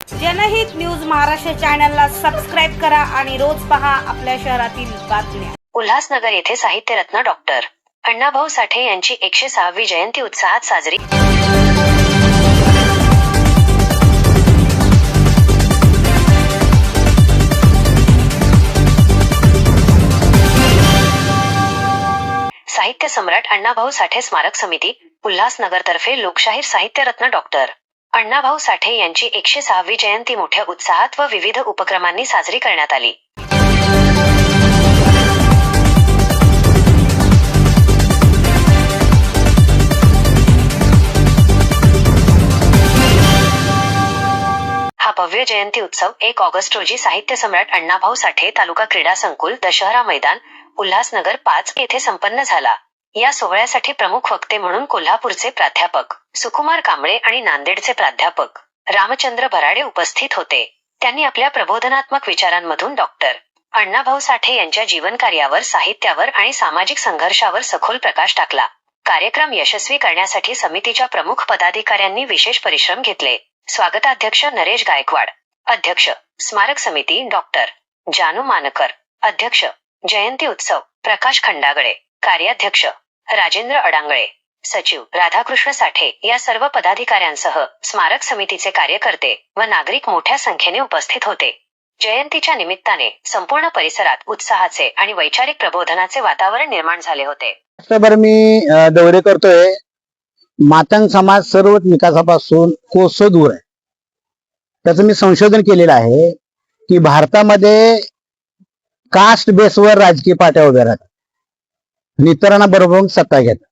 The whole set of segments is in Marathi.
जनहित न्यूज महाराष्ट्र चॅनलला सबस्क्राईब करा आणि रोज पहा आपल्या शहरातील बातम्या। उल्हासनगर येथे साहित्यरत्न डॉक्टर अण्णाभाऊ साठे यांची 106वी जयंती उत्साहात साजरी। साहित्य सम्राट अण्णाभाऊ साठे स्मारक समिती उल्हासनगर तर्फे लोकशाहीर साहित्यरत्न डॉक्टर अण्णाभाऊ साठे यांची 106वी जयंती मोठ्या उत्साहात व विविध उपक्रमांनी साजरी करण्यात आली। हा भव्य जयंती उत्सव 1 ऑगस्ट रोजी साहित्य सम्राट अण्णाभाऊ साठे तालुका क्रीडा संकुल दशहरा मैदान उल्हासनगर 5 येथे संपन्न झाला। या सोहळ्यासाठी प्रमुख वक्ते म्हणून कोल्हापूरचे प्राध्यापक सुकुमार कांबळे आणि नांदेडचे प्राध्यापक रामचंद्र भराडे उपस्थित होते। त्यांनी आपल्या प्रबोधनात्मक विचारांमधून डॉक्टर अण्णाभाऊ साठे यांच्या जीवनकार्यावर, साहित्यावर आणि सामाजिक संघर्षावर सखोल प्रकाश टाकला। कार्यक्रम यशस्वी करण्यासाठी समितीच्या प्रमुख पदाधिकाऱ्यांनी विशेष परिश्रम घेतले। स्वागताध्यक्ष नरेश गायकवाड, अध्यक्ष स्मारक समिती डॉक्टर जानू मानकर, अध्यक्ष जयंती उत्सव प्रकाश खंडागळे, कार्याध्यक्ष राजेंद्र अडांगळे, सचिव राधाकृष्ण साठे या सर्व पदाधिकाऱ्यांसह स्मारक समितीचे कार्यकर्ते व नागरिक मोठ्या संख्येने उपस्थित होते। जयंतीच्या निमित्ताने संपूर्ण परिसरात उत्साहाचे आणि वैचारिक प्रबोधनाचे वातावरण निर्माण झाले होते। वर्षभर मी दौरे करतोय। मातंग समाज सर्व विकासापासून कोसो दूर आहे। त्याचं मी संशोधन केलेलं आहे की भारतामध्ये कास्ट बेसवर राजकीय पार्ट्या उभ्या राहतात आणि इतरांना बरोबर सत्ता घेतात।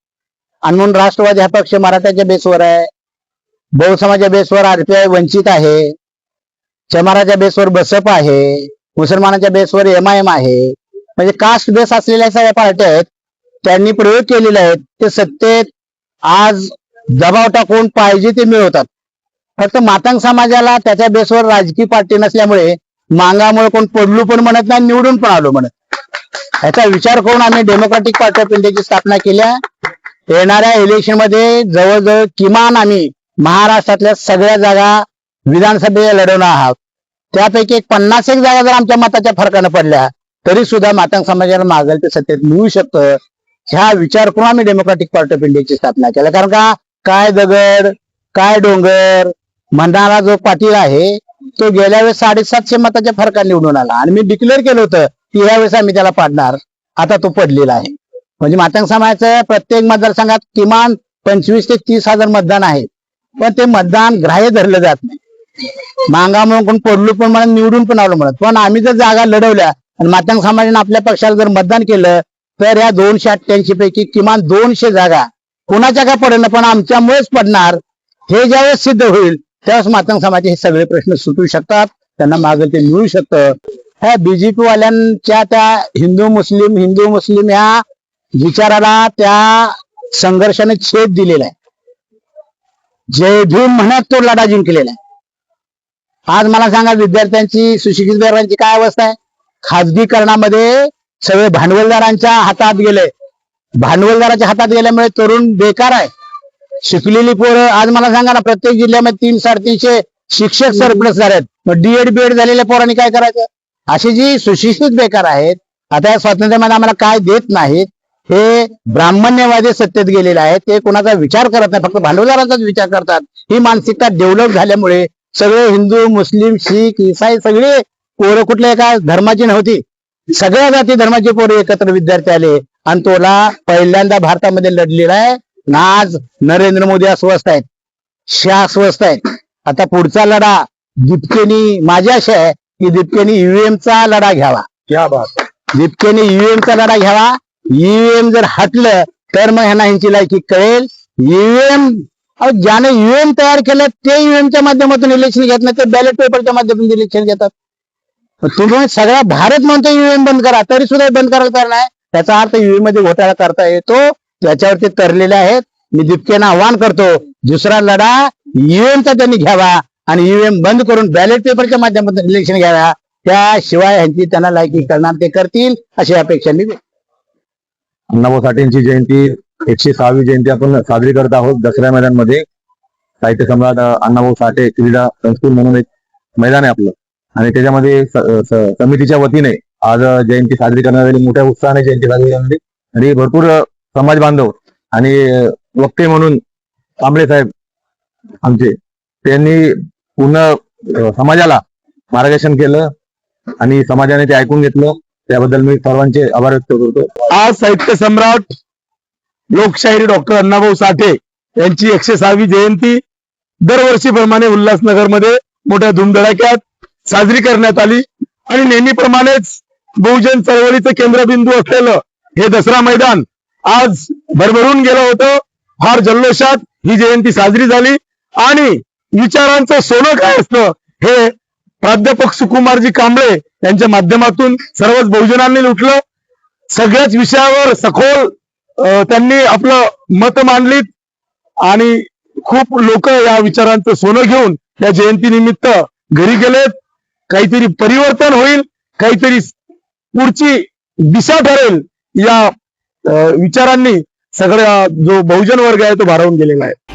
आणि म्हणून राष्ट्रवादी हा पक्ष मराठ्याच्या बेसवर आहे, बहुसमाजाच्या बेसवर आरपीआय वंचित आहे, चमाराच्या बेसवर बसप आहे, मुसलमानाच्या बेसवर MIM आहे। म्हणजे कास्ट बेस असलेल्या सगळ्या पार्ट्या आहेत, त्यांनी प्रयोग केलेले आहेत। ते सत्तेत आज दबाव टाकून पाहिजे ते मिळवतात। फक्त मातंग समाजाला त्याच्या बेसवर राजकीय पार्टी नसल्यामुळे मांगामुळे कोण पडलो पण म्हणत नाही, निवडून पण आलो म्हणत। याचा विचार करून आम्ही डेमोक्रॅटिक पार्टी ऑफ इंडियाची स्थापना केल्या। येणाऱ्या इलेक्शन मध्ये जवळजवळ किमान आम्ही महाराष्ट्रातल्या सगळ्या जागा विधानसभेला लढवणार आहोत। त्यापैकी 50 जागा जर आमच्या मताच्या फरकानं पडल्या तरी सुद्धा मातंग समाजाला मागेल ते सत्तेत मिळू शकतं। ह्या विचार करून आम्ही डेमोक्रॅटिक पार्टी ऑफ इंडियाची स्थापना केली। कारण का काय दगड काय डोंगर म्हणणारा जो पाटील आहे तो गेल्या वेळेस 750 मताच्या फरकाने निवडून आला आणि मी डिक्लेअर केलं होतं की यावेळेस आम्ही त्याला पाडणार। आता तो पडलेला आहे। म्हणजे मातंग समाजाचं प्रत्येक मतदारसंघात किमान 25 ते 30 हजार मतदान आहे, पण ते मतदान ग्राह्य धरलं जात नाही। मांगामुळे कोण पडलो पण म्हणत, निवडून पण आलो म्हणत। पण आम्ही जर जागा लढवल्या आणि मातंग समाजाने आपल्या पक्षाला जर मतदान केलं तर या 288 पैकी किमान 200 जागा कोणाच्या का पडेल पण आमच्यामुळेच पडणार। हे ज्यावेळेस सिद्ध होईल त्यावेळेस मातंग समाजाचे हे सगळे प्रश्न सुटू शकतात, त्यांना मागेल ते मिळू शकतं। ह्या बीजेपी वाल्यांच्या त्या हिंदू मुस्लिम ह्या विचाराला, त्या संघर्षाने छेद दिलेला आहे। जय भीम म्हणत तो लढा जिंकलेला आहे। आज मला सांगा, विद्यार्थ्यांची, सुशिक्षित विद्यार्थ्यांची काय अवस्था आहे? खाजगीकरणामध्ये सगळे भांडवलदारांच्या हातात गेले। भांडवलदाराच्या हातात गेल्यामुळे तरुण बेकार आहे। शिकलेली पोरं आज मला सांगा ना, प्रत्येक जिल्ह्यामध्ये 300-350 शिक्षक सरप्लस झालेत। मग डीएड बीएड झालेल्या पोरांनी काय करायचं? अशी जी सुशिक्षित बेकार आहेत, आता या स्वातंत्र्यामध्ये आम्हाला काय देत नाहीत, हे ब्राह्मण्यवादी सत्तेत गेलेले आहेत। ते कोणाचा विचार करत नाही, फक्त भांडवलदाराचाच विचार करतात। ही मानसिकता डेव्हलप झाल्यामुळे सगळे हिंदू, मुस्लिम, शीख, ईसाई सगळे पोरं कुठल्या एका धर्माची नव्हती, सगळ्या जाती धर्माचे पोरं एकत्र विद्यार्थी आले आणि तोला पहिल्यांदा भारतामध्ये लढलेला आहे। आज नरेंद्र मोदी अस्वस्थ आहेत, शाह अस्वस्थ आहेत। आता पुढचा लढा दीपकेनी, माझी आशा आहे की दीपकेनी ईव्हीएमचा लढा घ्यावा। क्या बात, दीपकेनी ईव्हीएमचा लढा घ्यावा। ईव्हीएम जर हटलं तर मग ह्यांना ह्यांची लायकी कळेल। ईव्हीएम, ज्याने ईव्हीएम तयार केलं ते ईव्हीएमच्या माध्यमातून इलेक्शन घेत नाही, ते बॅलेट पेपरच्या माध्यमातून इलेक्शन घेतात। तुम्ही सगळा भारत म्हणतो ईव्हीएम बंद करा, तरी सुद्धा बंद करायला तयार नाही। त्याचा अर्थ ईव्हीएम मध्ये घोटाळा करता येतो, त्याच्यावरती तरलेले आहेत। मी दीपकेना आव्हान करतो, दुसरा लढा ईव्हीएमचा त्यांनी घ्यावा आणि ईव्हीएम बंद करून बॅलेट पेपरच्या माध्यमातून इलेक्शन घ्यावा। त्याशिवाय ह्यांची त्यांना लायकी करणार ते करतील अशी अपेक्षा मी। अण्णाभाऊ साठेंची जयंती 106वी जयंती आपण साजरी करत आहोत दसरा मैदानमध्ये। साहित्य सम्राट अण्णाभाऊ साठे क्रीडा संकुल म्हणून एक मैदान आहे आपलं आणि त्याच्यामध्ये समितीच्या वतीने आज जयंती साजरी करण्यात आली. मोठ्या उत्साहाने जयंती साजरी करण्यात आली आणि भरपूर समाज बांधव आणि वक्ते म्हणून कांबळे साहेब आमचे त्यांनी पूर्ण समाजाला मार्गदर्शन केलं आणि समाजाने ते ऐकून घेतलं. त्याबद्दल मी सर्वांचे आभार व्यक्त करतो. आज साहित्य सम्राट लोकशाहीर डॉक्टर अण्णाभाऊ साठे यांची 106वी जयंती दरवर्षीप्रमाणे उल्हासनगरमध्ये मोठ्या धुमधडाक्यात साजरी करण्यात आली आणि नेहमीप्रमाणेच बहुजन चळवळीचं केंद्रबिंदू असलेलं हे दसरा मैदान आज भरभरून गेलं होतं. फार जल्लोषात ही जयंती साजरी झाली आणि विचारांचं सोनं काय असतं हे प्राध्यापक सुकुमारजी कांबळे यांच्या माध्यमातून सर्वच बहुजनांनी लुटलं. सगळ्याच विषयावर सखोल त्यांनी आपलं मत मांडलीत आणि खूप लोक या विचारांचं सोनं घेऊन या जयंतीनिमित्त घरी गेलेत. काहीतरी परिवर्तन होईल, काहीतरी पुढची दिशा ठरेल या विचारांनी सगळ्या जो बहुजन वर्ग आहे तो भारावून गेलेला आहे.